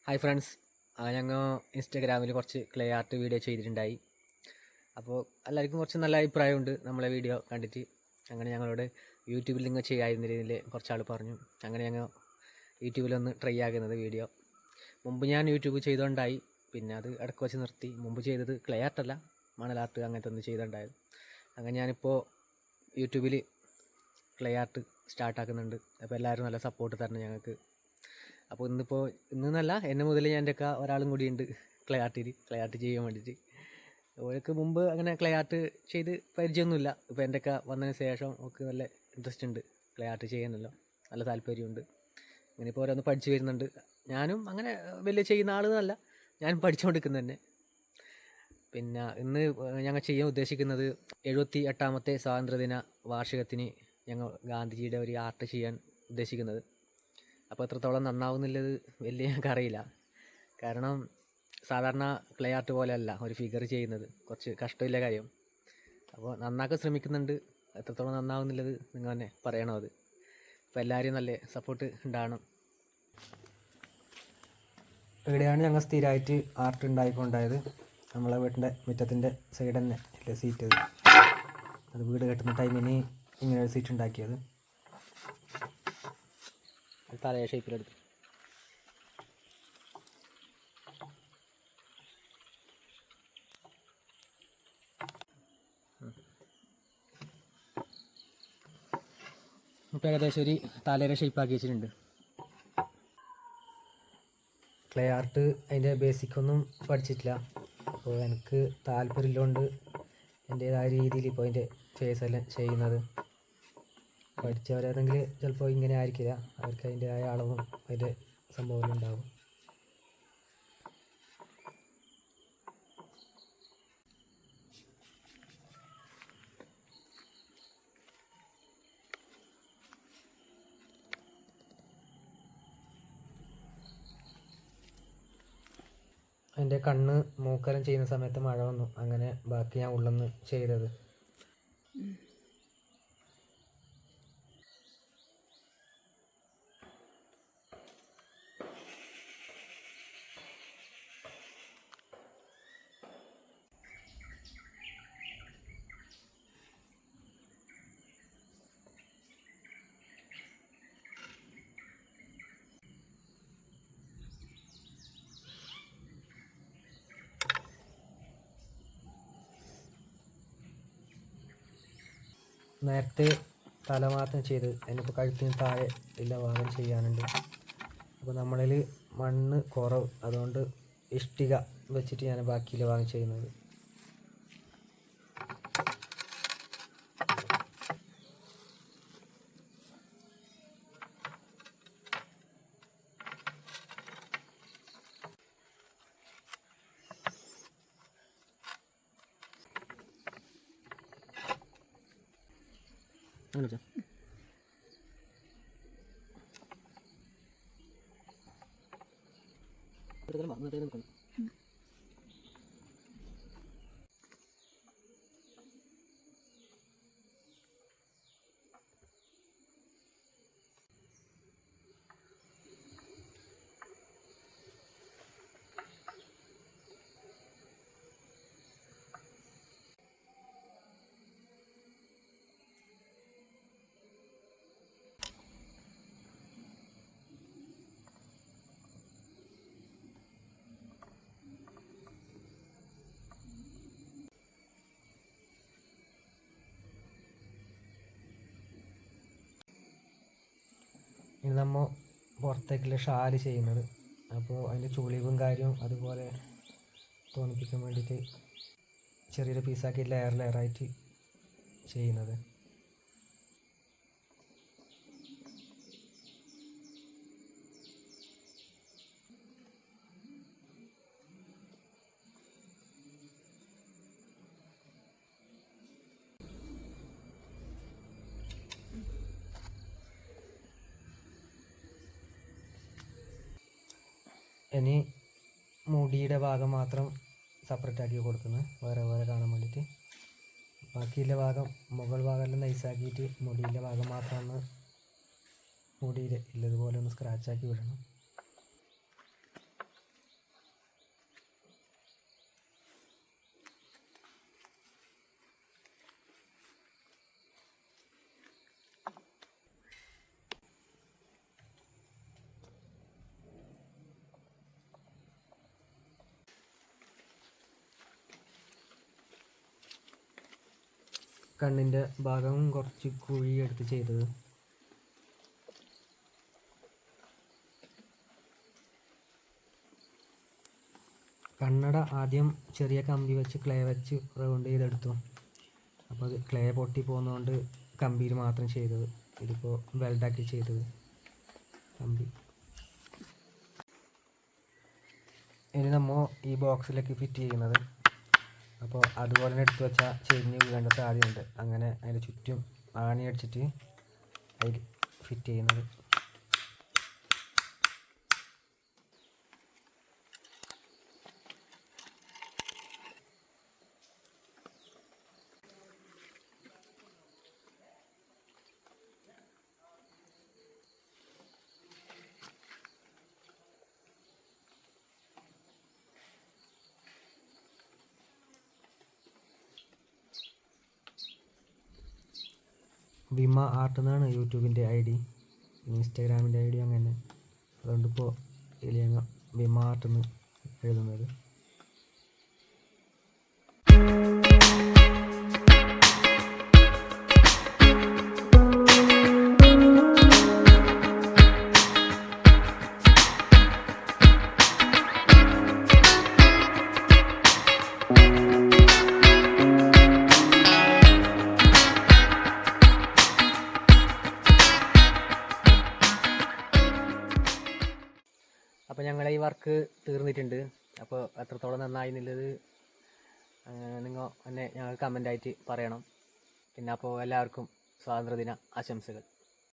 Hi friends, ഞങ്ങൾ ഇൻസ്റ്റാഗ്രാമിൽ കുറച്ച് ക്ലേ ആർട്ട് വീഡിയോ ചെയ്തിട്ടുണ്ടായി. അപ്പോൾ എല്ലാവർക്കും കുറച്ച് നല്ല അഭിപ്രായമുണ്ട് നമ്മളെ വീഡിയോ കണ്ടിട്ട്. അങ്ങനെ ഞങ്ങളോട് യൂട്യൂബിൽ നിങ്ങൾ ചെയ്യാവുന്ന രീതിയിൽ കുറച്ചാൾ പറഞ്ഞു. അങ്ങനെ ഞങ്ങൾ യൂട്യൂബിലൊന്ന് ട്രൈ ആക്കുന്നത് വീഡിയോ. മുമ്പ് ഞാൻ യൂട്യൂബ് ചെയ്തുകൊണ്ടായി, പിന്നെ അത് ഇടയ്ക്ക് വെച്ച് നിർത്തി. മുമ്പ് ചെയ്തത് ക്ലേ ആർട്ടല്ല, മണൽ ആർട്ട് അങ്ങനത്തെ ഒന്ന് ചെയ്തുകൊണ്ടായത്. അങ്ങനെ ഞാനിപ്പോൾ യൂട്യൂബിൽ ക്ലേ ആർട്ട് സ്റ്റാർട്ടാക്കുന്നുണ്ട്. അപ്പോൾ എല്ലാവരും നല്ല സപ്പോർട്ട് തരണം ഞങ്ങൾക്ക്. അപ്പോൾ ഇന്നല്ല എന്നെ മുതൽ എൻ്റെയൊക്കെ ഒരാളും കൂടിയുണ്ട് ക്ലേ ആർട്ട് ചെയ്യാൻ വേണ്ടിയിട്ട്. ഓൾക്ക് മുമ്പ് അങ്ങനെ ക്ലേ ആർട്ട് ചെയ്ത് പരിചയമൊന്നുമില്ല. ഇപ്പോൾ എൻ്റെയൊക്കെ വന്നതിന് ശേഷം ഒക്കെ നല്ല ഇൻട്രസ്റ്റ് ഉണ്ട് ക്ലേ ആർട്ട് ചെയ്യാനല്ലോ, നല്ല താല്പര്യമുണ്ട്. ഇങ്ങനെ ഇപ്പോൾ ഓരോന്ന് പഠിച്ചു വരുന്നുണ്ട്. ഞാനും അങ്ങനെ വലിയ ചെയ്യുന്ന ആളെന്നല്ല, ഞാനും പഠിച്ചുകൊണ്ടിരിക്കുന്നത് തന്നെ. പിന്നെ ഇന്ന് ഞങ്ങൾ ചെയ്യാൻ ഉദ്ദേശിക്കുന്നത് 78ാമത്തെ സ്വാതന്ത്ര്യദിന വാർഷികത്തിന് ഞങ്ങൾ ഗാന്ധിജിയുടെ ഒരു ആർട്ട് ചെയ്യാൻ ഉദ്ദേശിക്കുന്നത്. അപ്പോൾ എത്രത്തോളം നന്നാവുന്നുള്ളത് വലിയ ഞങ്ങൾക്കറിയില്ല. കാരണം സാധാരണ ക്ലേ ആർട്ട് പോലെയല്ല ഒരു ഫിഗർ ചെയ്യുന്നത്, കുറച്ച് കഷ്ടമില്ല കാര്യം. അപ്പോൾ നന്നാക്കാൻ ശ്രമിക്കുന്നുണ്ട്. എത്രത്തോളം നന്നാവുന്നുള്ളത് നിങ്ങൾ തന്നെ പറയണം. അത് അപ്പോൾ എല്ലാവരും നല്ല സപ്പോർട്ട് ഉണ്ടാകണം. ഇവിടെയാണ് ഞങ്ങൾ സ്ഥിരമായിട്ട് ആർട്ട് ഉണ്ടായിക്കൊണ്ടായത്. നമ്മളെ വീട്ടിൻ്റെ മുറ്റത്തിൻ്റെ സൈഡ് തന്നെ ഇല്ല സീറ്റ്, അത് വീട് കെട്ടുന്ന ടൈമിന് ഇങ്ങനെ ഒരു സീറ്റ് ഉണ്ടാക്കിയത്. തലയ ഷേപ്പിലെടുത്തു. ഇപ്പോൾ ഏകദേശം ഒരു തലയുടെ ഷേപ്പാക്കി വെച്ചിട്ടുണ്ട്. ക്ലേ ആർട്ട് അതിൻ്റെ ബേസിക്കൊന്നും പഠിച്ചിട്ടില്ല. അപ്പോൾ എനിക്ക് താല്പര്യമുള്ളതുകൊണ്ട് എൻ്റേതായ രീതിയിൽ ഇപ്പോൾ അതിൻ്റെ ഫേസെല്ലാം ചെയ്യുന്നത്. പഠിച്ചവരേതെങ്കിൽ ചിലപ്പോൾ ഇങ്ങനെ ആയിരിക്കില്ല, അവർക്ക് അതിൻ്റെതായ അളവും അതിൻ്റെ സംഭവമെല്ലാം ഉണ്ടാകും. അതിൻ്റെ കണ്ണ് മൂക്കെല്ലാം ചെയ്യുന്ന സമയത്ത് മഴ വന്നു, അങ്ങനെ ബാക്കി ഞാൻ ഉള്ളൊന്ന് ചെയ്തത്. നേരത്തെ തല മാത്രം ചെയ്ത്, അതിനിപ്പോൾ കഴുത്തിന് താഴെ ഇല്ല ഭാഗം ചെയ്യാനുണ്ട്. അപ്പോൾ നമ്മളിൽ മണ്ണ് കുറവ്, അതുകൊണ്ട് ഇഷ്ടിക വെച്ചിട്ട് ഞാൻ ബാക്കിയില്ല ഭാഗം ചെയ്യുന്നത്. ഇനി നമ്മൾ പുറത്തേക്കുള്ള ഷാല് ചെയ്യുന്നത്. അപ്പോൾ അതിൻ്റെ ചുളിവും കാര്യവും അതുപോലെ തോന്നിപ്പിക്കാൻ വേണ്ടിയിട്ട് ചെറിയൊരു പീസാക്കി ലെയറായിട്ട് ചെയ്യുന്നത്. ഇനി മുടിയുടെ ഭാഗം മാത്രം സെപ്പറേറ്റ് ആക്കി കൊടുക്കുന്നത്, വേറെ വേറെ കാണാൻ വേണ്ടിയിട്ട്. ബാക്കിയുള്ള ഭാഗം, മുകൾ ഭാഗമെല്ലാം നൈസാക്കിയിട്ട് മുടിയിലെ ഭാഗം മാത്രം ഒന്ന് മുടിയിൽ ഇല്ലതുപോലെ ഒന്ന് സ്ക്രാച്ചാക്കി വിടണം. കണ്ണിൻ്റെ ഭാഗം കുറച്ച് കുഴി എടുത്ത് ചെയ്തത്. കണ്ണട ആദ്യം ചെറിയ കമ്പി വെച്ച് ക്ലേ വെച്ച് റൗണ്ട് ചെയ്തെടുത്തു. അപ്പോൾ അത് ക്ലേ പൊട്ടി പോകുന്നതുകൊണ്ട് കമ്പിയിൽ മാത്രം ചെയ്തത്. ഇതിപ്പോൾ വെൽഡാക്കി ചെയ്തത് കമ്പി. ഇനി നമ്മൾ ഈ ബോക്സിലേക്ക് ഫിറ്റ് ചെയ്യുന്നത്. അപ്പോൾ അതുപോലെ തന്നെ എടുത്തു വെച്ചാൽ ചെരിഞ്ഞ് വീഴേണ്ട സാധ്യതയുണ്ട്. അങ്ങനെ അതിൻ്റെ ചുറ്റും ആണി അടിച്ചിട്ട് അതിൽ ഫിറ്റ് ചെയ്യുന്നത്. വിമ ആർട്ട് എന്നാണ് യൂട്യൂബിൻ്റെ ID, ഇൻസ്റ്റാഗ്രാമിൻ്റെ ID അങ്ങനെ. അതുകൊണ്ടിപ്പോൾ ഇതിൽ ഞങ്ങൾ വിമ ആർട്ട് എന്ന് എഴുതുന്നത്. അപ്പോൾ ഞങ്ങളെ ഈ വർക്ക് തീർന്നിട്ടുണ്ട്. അപ്പോൾ എത്രത്തോളം നന്നായി എന്നുള്ളത് നിങ്ങൾ എന്നെ ഞങ്ങൾ കമൻ്റായിട്ട് പറയണം. പിന്നെ അപ്പോൾ എല്ലാവർക്കും സ്വാതന്ത്ര്യദിന ആശംസകൾ.